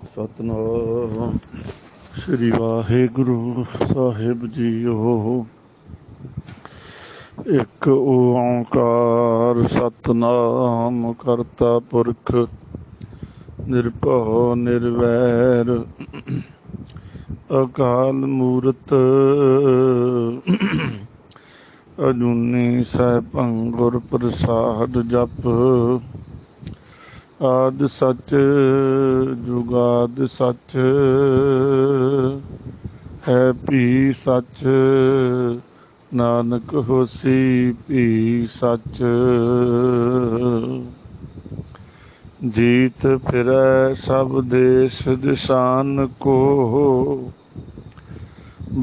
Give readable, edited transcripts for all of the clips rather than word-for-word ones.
सतनाम श्री वाहिगुरु साहिब जीओ। एक ओंकार सतनाम करता पुरख निरभउ निर्वैर अकाल मूरत अजूनी सैभं गुर प्रसाद जप। आदि सच जुगाद सच है भी सच नानक होसी भी सच। जीत फिरै सब देश दिशान को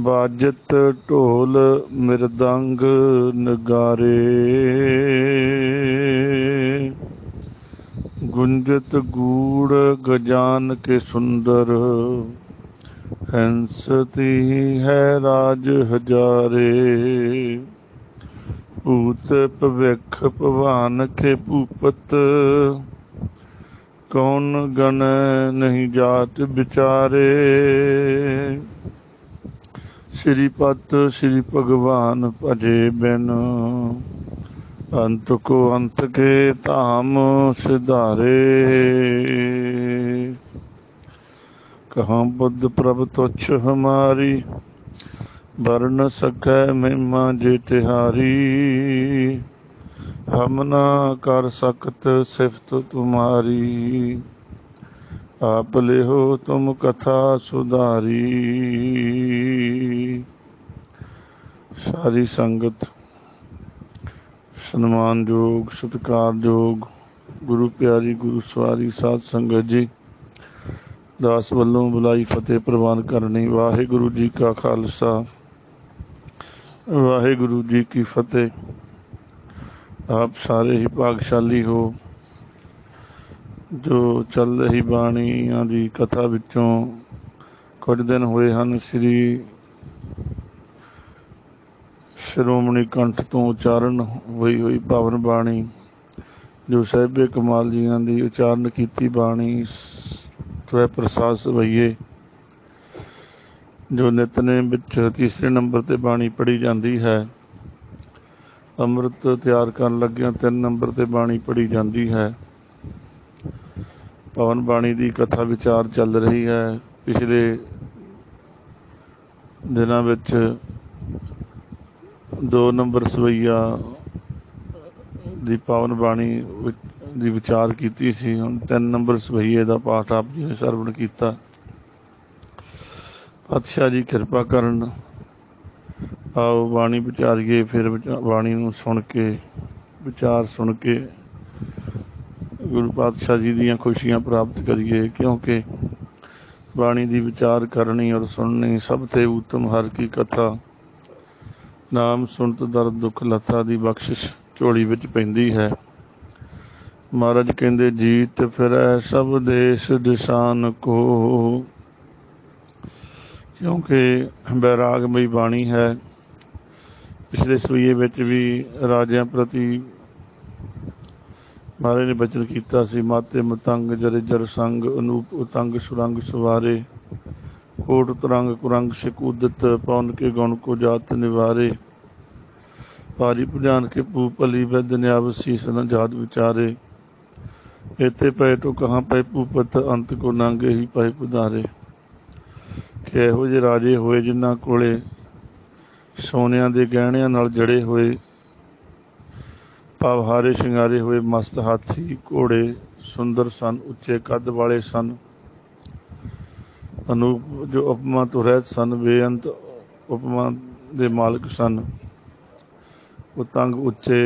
बाजत ढोल मृदंग नगारे। गुंजत गूढ़ गजान के सुंदर हंसती है राज हजारे। भूत भविख भवान के भूपत कौन गण नहीं जात बिचारे। श्रीपत श्री भगवान भजे बिन अंत को अंत के धाम सिधारे। कहाँ बुद्ध प्रभ तुच्छ हमारी वर्ण सकै महिमा जे तिहारी। हम ना कर सकत सिफत तुम्हारी आप ले हो तुम कथा सुधारी। सारी संगत सन्मानयोग सत्कारयोग गुरु प्यारी गुरु सवारी साध संगत जी दास वल्लों बुलाई फतेह प्रवान करनी। वाहिगुरु जी का खालसा वाहिगुरु जी की फतेह। आप सारे ही भागशाली हो जो चल रही बाणियां दी कथा विचों कुछ दिन होए हन श्री श्रोमणी कंठ तो उचारण हुई पावन बाणी जो साहिबे कमाल जियां दी उचारण कीती बाणी त्वै प्रसाद सवैये जो नितनेम विच तीसरे नंबर ते बाणी पढ़ी जाती है। अमृत तैयार करन लग्गियां 3 नंबर ते बाणी पढ़ी जाती है। पावन बाणी की कथा विचार चल रही है। पिछले दिनों विच 2 नंबर सवैया दी पावन बाणी दी विचार कीती सी। हुण 3 नंबर सवैये दा पाठ आप जी ने सरवण कीता। पातशाह जी किरपा करन आओ बाणी विचारिए। फिर बाणी नूं सुन के विचार सुन के गुरु पातशाह जी दीयां खुशियां प्राप्त करिए। क्योंकि बाणी दी विचार करनी और सुननी सब ते उत्तम हर की कथा नाम सुनत दर्द दुख लथा दी बख्शिश झोली विच पैंदी है। महाराज कहंदे जीत फिरै सब देश दिशान को। क्योंकि बैरागमई बाणी है। पिछले सवैये विच भी राजियां प्रति महाराज ने बचन कीता सी। माते मतंग जरे जर संग अनूप उतंग सुरंग सवारे। कोट तरंग कुरंग सिकूदत पवन के गुण को जात निवारे। पारी पुजान के पूप अली वैद न्यावसी सन जात विचारे। एते पए तो कहाँ पए पूपत अंत को नांगे ही पाए पुधारे। कि ਇਹੋ ਜਿਹੇ राजे होए जिन्हां कोले सोनिया के गहणियां नाल जड़े होए भावहारे शिंगारे हुए मस्त हाथी घोड़े सुंदर सन उच्चे कद वाले सन। अनूप जो उपमा तो रहत सन बेअंत उपमा दे मालिक सन। उतंग उच्चे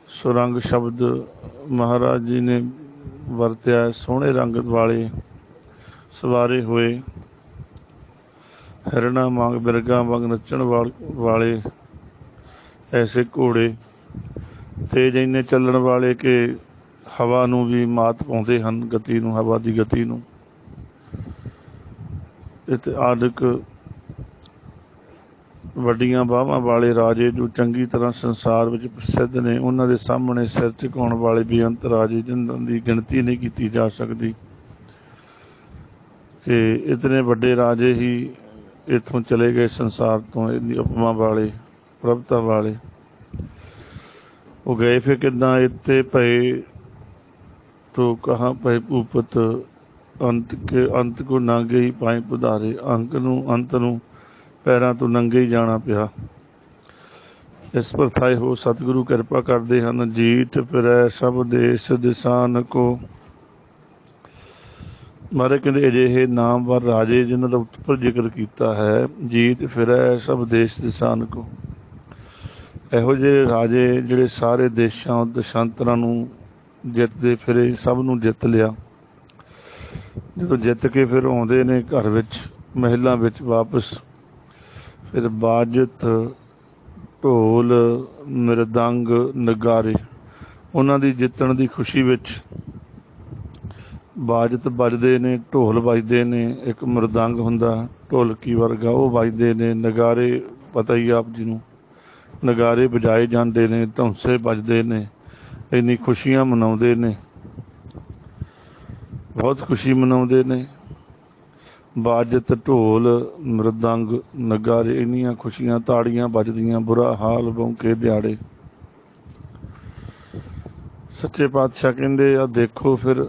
सुरंग शब्द महाराज जी ने वरत्या। सोहणे रंग वाले सवारे हुए हिरणा वांग बिरगा वांग नचण वाले ऐसे घोड़े तेज इन्ने चलण वाले कि हवा नूं भी मात पाउंदे हन। गति नूं हवा की गति नूं आदक ਵੱਡੀਆਂ ਬਾਹਾਂ ਵਾਲੇ ਰਾਜੇ ਜੋ ਚੰਗੀ ਤਰ੍ਹਾਂ ਸੰਸਾਰ ਵਿੱਚ ਪ੍ਰਸਿੱਧ ਨੇ, ਉਹਨਾਂ ਦੇ ਸਾਹਮਣੇ ਸਿਰ ਝੁਕਾਉਣ ਵਾਲੇ ਬੇਅੰਤ ਰਾਜੇ ਜਿਨ੍ਹਾਂ ਦੀ ਗਿਣਤੀ ਨਹੀਂ ਕੀਤੀ ਜਾ ਸਕਦੀ, ਕਿ ਇਤਨੇ ਵੱਡੇ ਰਾਜੇ ਹੀ ਇੱਥੋਂ ਚਲੇ ਗਏ ਸੰਸਾਰ ਤੋਂ, ਇੰਨੀ ਉਪਮਾ ਵਾਲੇ, ਪ੍ਰਭਤਾ ਵਾਲੇ। ਉਹ ਗਏ ਫਿਰ ਕਿੱਦਾਂ? ਇੱਥੇ ਪਏ ਤੋ ਕਹਾਂ ਪਏ ਭੂਪਤ, ਅੰਤ ਕੋ ਨਾਂਗੇ ਹੀ ਪਾਏ ਪੁਧਾਰੇ। ਅੰਤ ਨੂੰ ਪੈਰਾਂ ਤੋਂ ਨੰਗੇ ਹੀ ਜਾਣਾ ਪਿਆ। ਇਸ ਪ੍ਰਥਾਏ ਹੋ ਸਤਿਗੁਰੂ ਕਿਰਪਾ ਕਰਦੇ ਹਨ। ਜੀਤ ਫਿਰੈ ਸਭ ਦੇਸ਼ ਦਿਸਾਨ ਕੋ। ਮਹਾਰਾਜ ਕਹਿੰਦੇ ਅਜਿਹੇ ਨਾਮਵਰ ਰਾਜੇ ਜਿਨ੍ਹਾਂ ਦਾ ਉੱਪਰ ਜ਼ਿਕਰ ਕੀਤਾ ਹੈ, ਜੀਤ ਫਿਰੈ ਸਭ ਦੇਸ਼ ਦਿਸਾਨ ਕੋ, ਇਹੋ ਜਿਹੇ ਰਾਜੇ ਜਿਹੜੇ ਸਾਰੇ ਦੇਸ਼ਾਂ ਦਸ਼ਾਂਤਰਾਂ ਨੂੰ ਜਿੱਤਦੇ ਫਿਰੇ, ਸਭ ਨੂੰ ਜਿੱਤ ਲਿਆ। ਜਦੋਂ ਜਿੱਤ ਕੇ ਫਿਰ ਆਉਂਦੇ ਨੇ ਘਰ ਵਿੱਚ, ਮਹਿਲਾਂ ਵਿੱਚ ਵਾਪਸ, ਫਿਰ ਬਾਜਤ, ਢੋਲ, ਮਿਰਦੰਗ, ਨਗਾਰੇ, ਉਹਨਾਂ ਦੀ ਜਿੱਤਣ ਦੀ ਖੁਸ਼ੀ ਵਿੱਚ ਬਾਜਤ ਵੱਜਦੇ ਨੇ, ਢੋਲ ਵੱਜਦੇ ਨੇ, ਇੱਕ ਮਿਰਦੰਗ ਹੁੰਦਾ ਢੋਲਕੀ ਵਰਗਾ, ਉਹ ਵੱਜਦੇ ਨੇ, ਨਗਾਰੇ ਪਤਾ ਹੀ ਆਪ ਜੀ ਨੂੰ, ਨਗਾਰੇ ਵਜਾਏ ਜਾਂਦੇ ਨੇ, ਧੌਂਸੇ ਵੱਜਦੇ ਨੇ, ਇੰਨੀ ਖੁਸ਼ੀਆਂ ਮਨਾਉਂਦੇ ਨੇ, ਬਹੁਤ ਖੁਸ਼ੀ ਮਨਾਉਂਦੇ ਨੇ। ਬਾਜਤ, ਢੋਲ, ਮਿਰਦੰਗ, ਨਗਾਰੇ, ਇੰਨੀਆਂ ਖੁਸ਼ੀਆਂ, ਤਾੜੀਆਂ ਵੱਜਦੀਆਂ, ਬੁਰਾ ਹਾਲ ਬੌਂਕੇ ਦਿਹਾੜੇ। ਸੱਚੇ ਪਾਤਸ਼ਾਹ ਕਹਿੰਦੇ ਆ ਦੇਖੋ ਫਿਰ,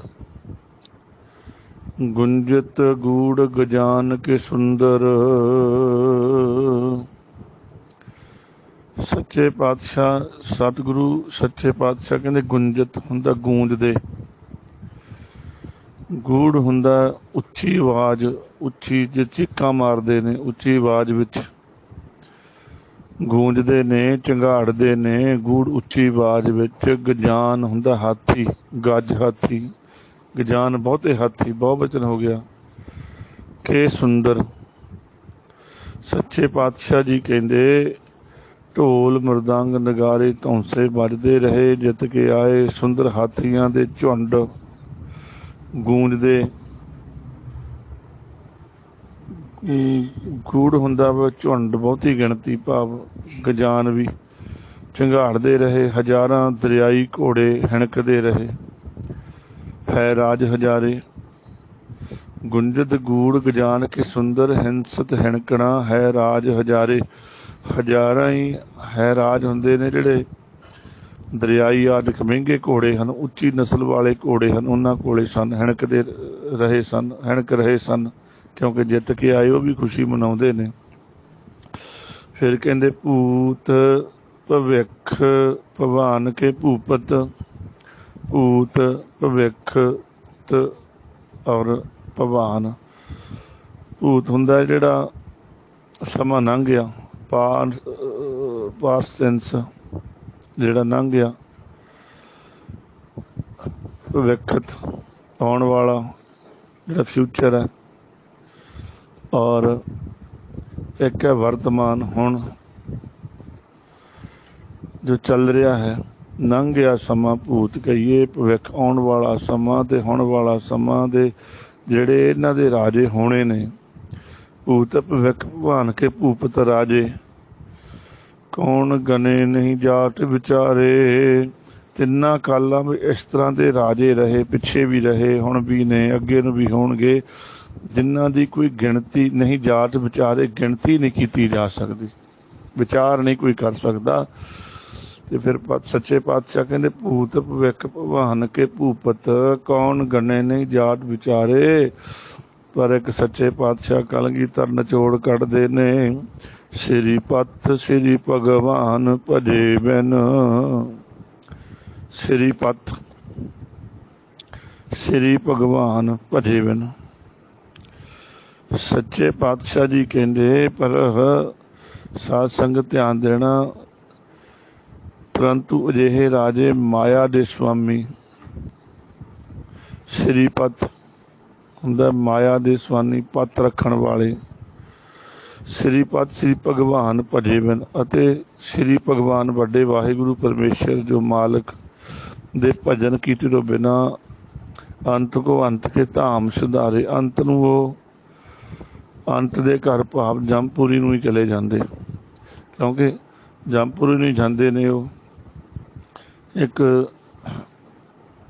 ਗੁੰਜਤ ਗੂੜ ਗਜਾਨ ਕੇ ਸੁੰਦਰ। ਸੱਚੇ ਪਾਤਸ਼ਾਹ ਸਤਿਗੁਰੂ ਸੱਚੇ ਪਾਤਸ਼ਾਹ ਕਹਿੰਦੇ ਗੁੰਜਤ ਹੁੰਦਾ ਗੂੰਜਦੇ, ਗੂੜ ਹੁੰਦਾ ਉੱਚੀ ਆਵਾਜ਼, ਉੱਚੀ ਜੇ ਚੀਕਾਂ ਮਾਰਦੇ ਨੇ, ਉੱਚੀ ਆਵਾਜ਼ ਵਿੱਚ ਗੂੰਜਦੇ ਨੇ, ਝੰਗਾੜਦੇ ਨੇ, ਗੂੜ ਉੱਚੀ ਆਵਾਜ਼ ਵਿੱਚ। ਗਜਾਨ ਹੁੰਦਾ ਹਾਥੀ, ਗੱਜ ਹਾਥੀ, ਗਜਾਨ ਬਹੁਤੇ ਹਾਥੀ, ਬਹੁਵਚਨ ਹੋ ਗਿਆ। ਕੇ ਸੁੰਦਰ, ਸੱਚੇ ਪਾਤਸ਼ਾਹ ਜੀ ਕਹਿੰਦੇ ਢੋਲ, ਮਰਦੰਗ, ਨਗਾਰੇ, ਧੌਂਸੇ ਵੱਜਦੇ ਰਹੇ, ਜਿੱਤ ਕੇ ਆਏ ਸੁੰਦਰ ਹਾਥੀਆਂ ਦੇ ਝੁੰਡ ਗੂੰਜਦੇ। ਗੂੜ ਹੁੰਦਾ ਵਾ ਝੁੰਡ, ਬਹੁਤੀ ਗਿਣਤੀ, ਭਾਵ ਗਜਾਨ ਵੀ ਝੰਗਾੜਦੇ ਰਹੇ। ਹਜ਼ਾਰਾਂ ਦਰਿਆਈ ਘੋੜੇ ਹਿਣਕਦੇ ਰਹੇ, ਹੈ ਰਾਜ ਹਜ਼ਾਰੇ। ਗੁੰਜਤ ਗੂੜ ਗਜਾਨ ਕੇ ਸੁੰਦਰ, ਹਿੰਸਤ ਹਿਣਕਣਾ, ਹੈ ਰਾਜ ਹਜ਼ਾਰੇ। ਹਜ਼ਾਰਾਂ ਹੀ ਹੈ ਰਾਜ ਹੁੰਦੇ ਨੇ ਜਿਹੜੇ ਦਰਿਆਈ ਆਦਿਕ ਮਹਿੰਗੇ ਘੋੜੇ ਹਨ, ਉੱਚੀ ਨਸਲ ਵਾਲੇ ਘੋੜੇ ਹਨ, ਉਹਨਾਂ ਕੋਲੇ ਸਨ, ਹਿਣਕਦੇ ਰਹੇ ਸਨ, ਹਿਣਕ ਰਹੇ ਸਨ, ਕਿਉਂਕਿ ਜਿੱਤ ਕੇ ਆਏ। ਉਹ ਵੀ ਖੁਸ਼ੀ ਮਨਾਉਂਦੇ ਨੇ। ਫਿਰ ਕਹਿੰਦੇ ਭੂਤ ਭਵਿੱਖ ਭਗਵਾਨ ਕੇ ਭੂਪਤ। ਭੂਤ, ਭਵਿੱਖ ਔਰ ਭਗਵਾਨ। ਭੂਤ ਹੁੰਦਾ ਜਿਹੜਾ ਸਮਾਂ ਲੰਘ ਗਿਆ, ਪਾਸਟ ਟੈਂਸ ਜਿਹੜਾ ਲੰਘ ਗਿਆ। ਭਵਿੱਖਤ ਆਉਣ ਵਾਲਾ ਜਿਹੜਾ ਫਿਊਚਰ ਹੈ, ਔਰ ਇੱਕ ਹੈ ਵਰਤਮਾਨ ਹੁਣ ਜੋ ਚੱਲ ਰਿਹਾ ਹੈ। ਲੰਘ ਗਿਆ ਸਮਾਂ ਭੂਤ ਕਹੀਏ, ਭਵਿੱਖ ਆਉਣ ਵਾਲਾ ਸਮਾਂ ਤੇ ਹੁਣ ਵਾਲਾ ਸਮਾਂ ਦੇ ਜਿਹੜੇ ਇਹਨਾਂ ਦੇ ਰਾਜੇ ਹੋਣੇ ਨੇ। ਭੂਤ ਭਵਿੱਖ ਭਗਵਾਨ ਕੇ ਭੂਪਤ ਰਾਜੇ, ਕੌਣ ਗਨੇ ਨਹੀਂ ਜਾਟ ਵਿਚਾਰੇ। ਤਿੰਨਾਂ ਕਾਲਾਂ ਵਿੱਚ ਇਸ ਤਰ੍ਹਾਂ ਦੇ ਰਾਜੇ ਰਹੇ, ਪਿੱਛੇ ਵੀ ਰਹੇ, ਹੁਣ ਵੀ ਨੇ, ਅੱਗੇ ਨੂੰ ਵੀ ਹੋਣਗੇ, ਜਿਨ੍ਹਾਂ ਦੀ ਕੋਈ ਗਿਣਤੀ ਨਹੀਂ, ਜਾਤ ਵਿਚਾਰੇ, ਗਿਣਤੀ ਨਹੀਂ ਕੀਤੀ ਜਾ ਸਕਦੀ, ਵਿਚਾਰ ਨਹੀਂ ਕੋਈ ਕਰ ਸਕਦਾ। ਤੇ ਫਿਰ ਸੱਚੇ ਪਾਤਸ਼ਾਹ ਕਹਿੰਦੇ ਭੂਤ ਭਵਿੱਖ ਭਗਵਾਨ ਕੇ ਭੂਪਤ, ਕੌਣ ਗਣੇ ਨਹੀਂ ਜਾਟ ਵਿਚਾਰੇ। ਪਰ ਇੱਕ ਸੱਚੇ ਪਾਤਸ਼ਾਹ ਕਲਗੀਧਰ ਨਿਚੋੜ ਕੱਢਦੇ ਨੇ, ਸ੍ਰੀ ਪਤ ਸ੍ਰੀ ਭਗਵਾਨ ਭਜੇ ਬਿਨ। ਸ੍ਰੀ ਪਤ ਸ੍ਰੀ ਭਗਵਾਨ ਭਜੇ ਬਿਨ। ਸੱਚੇ ਪਾਤਸ਼ਾਹ ਜੀ ਕਹਿੰਦੇ ਪਰ ਸਾਧ ਸੰਗਤ ਧਿਆਨ ਦੇਣਾ, ਪਰੰਤੂ ਅਜਿਹੇ ਰਾਜੇ ਮਾਇਆ ਦੇ ਸੁਆਮੀ। ਸ੍ਰੀ ਪਤ ਹੁੰਦਾ ਮਾਇਆ ਦੇ ਸੁਆਮੀ, ਪਤ ਰੱਖਣ ਵਾਲੇ। ਸ੍ਰੀ ਪਤ ਸ੍ਰੀ ਭਗਵਾਨ ਭਜੇ ਬਿਨ, ਅਤੇ ਸ੍ਰੀ ਭਗਵਾਨ ਵੱਡੇ ਵਾਹਿਗੁਰੂ ਪਰਮੇਸ਼ਰ ਜੋ ਮਾਲਕ ਦੇ ਭਜਨ ਕੀਤੇ ਤੋਂ ਬਿਨਾ ਅੰਤ ਕੋ ਅੰਤ ਕੇ ਧਾਮ ਸੁਧਾਰੇ। ਅੰਤ ਨੂੰ ਉਹ ਅੰਤ ਦੇ ਘਰ ਭਾਵ ਜੰਮਪੁਰੀ ਨੂੰ ਹੀ ਚਲੇ ਜਾਂਦੇ। क्योंकि जमपुरी नहीं जाते ने वो एक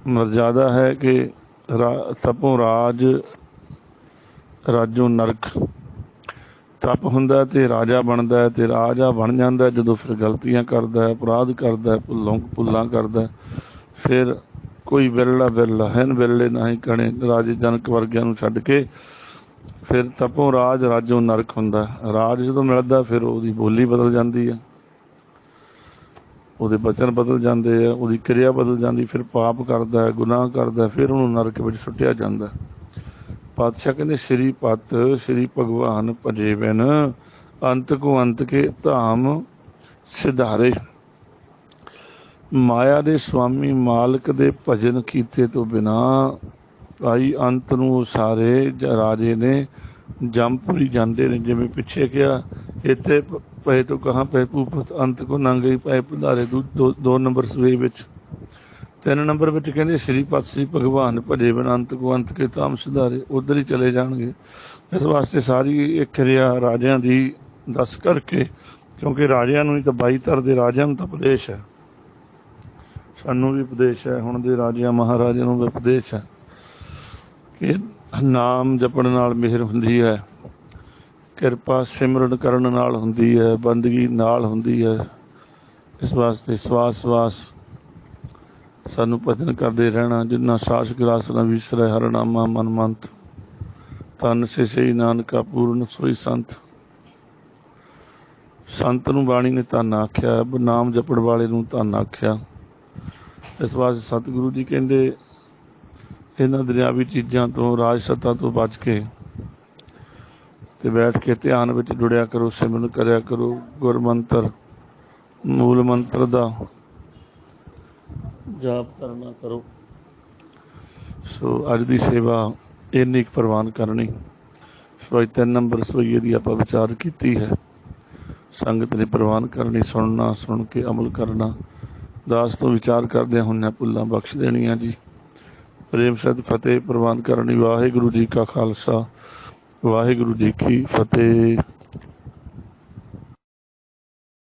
मर्यादा है कि तपों राज राजों नरक। तप हुंदा ते राजा बनता है, तो राजा बन जाता है जो फिर गलतियां करता है, अपराध करता है, भुल्लां करता है, फिर कोई विरला विरला हैन विरले ना ही कणे राजे जनक वर्गिਆਂ ਨੂੰ ਛੱਡ के फिर तपों राज राजों नरक हुंदा। राज जो मिलता फिर उसकी बोली बदल जाती है, ਉਹਦੇ बचन बदल जाते हैं, उसकी क्रिया बदल जाती, फिर पाप करता है, गुनाह करता है, फिर उन्होंने नरक में सुट्टिया जाता। पातशाह कहते श्री पत श्री भगवान भजे बिन अंत को अंत के धाम सिधारे। माया दे स्वामी मालक दे भजन कीते तो बिना भाई अंत नूं सारे राजे ने जमपुरी जाते ने। जिवें पिछे कहा इत्थे पए तो कहाँ पए भूपत अंत को नंगे पए पधारे। दो नंबर सवे विच 3 नंबर विच कहंदे श्री पत श्री भगवान भजे बिन अंत को अंत के धाम सिधारे, उधर ही चले जाणगे। इस वास्ते सारी एक क्रिया राजियां दी दस करके, क्योंकि राजियां नूं ही तां 22 धर दे राजियां नूं तां उपदेश है, सानूं भी उपदेश है, हुण दे राजियां महाराजियां नूं भी उपदेश है कि नाम जपण नाल मिहर हुंदी है, किरपा सिमरन करन नाल हुंदी है, बंदगी नाल हुंदी है। इस वास्ते सवास सवास सानू भजन करते रहना। जिन्ना सास गिलास न विसरै हर नामा मन मंत, तन से सही नानका पूर्ण सोई संत। संत नूं बाणी ने धन आख्या, नाम जपण वाले नूं धन आख्या। इस वास्ते सतगुरु जी कहंदे इन्हां दुनियावी चीज़ां तो राज सत्ता तो बच के ते बैठ के ध्यान विच जुड़िया करो, सिमरन करया करो, गुर मंत्र मूल मंत्र दा जाप करना करो। सो अज दी सेवा इन्नी क प्रवान करनी। सो 3 नंबर सवैये दी आपां विचार कीती है, संगत ने प्रवान करनी, सुनना, सुन के अमल करना। दास तो विचार करदे हुन्ने भुल्लां बख्श देणियां जी। प्रेम सद फतेह प्रवान करनी। वाहिगुरू जी का खालसा, वाहिगुरू जी की फतेह।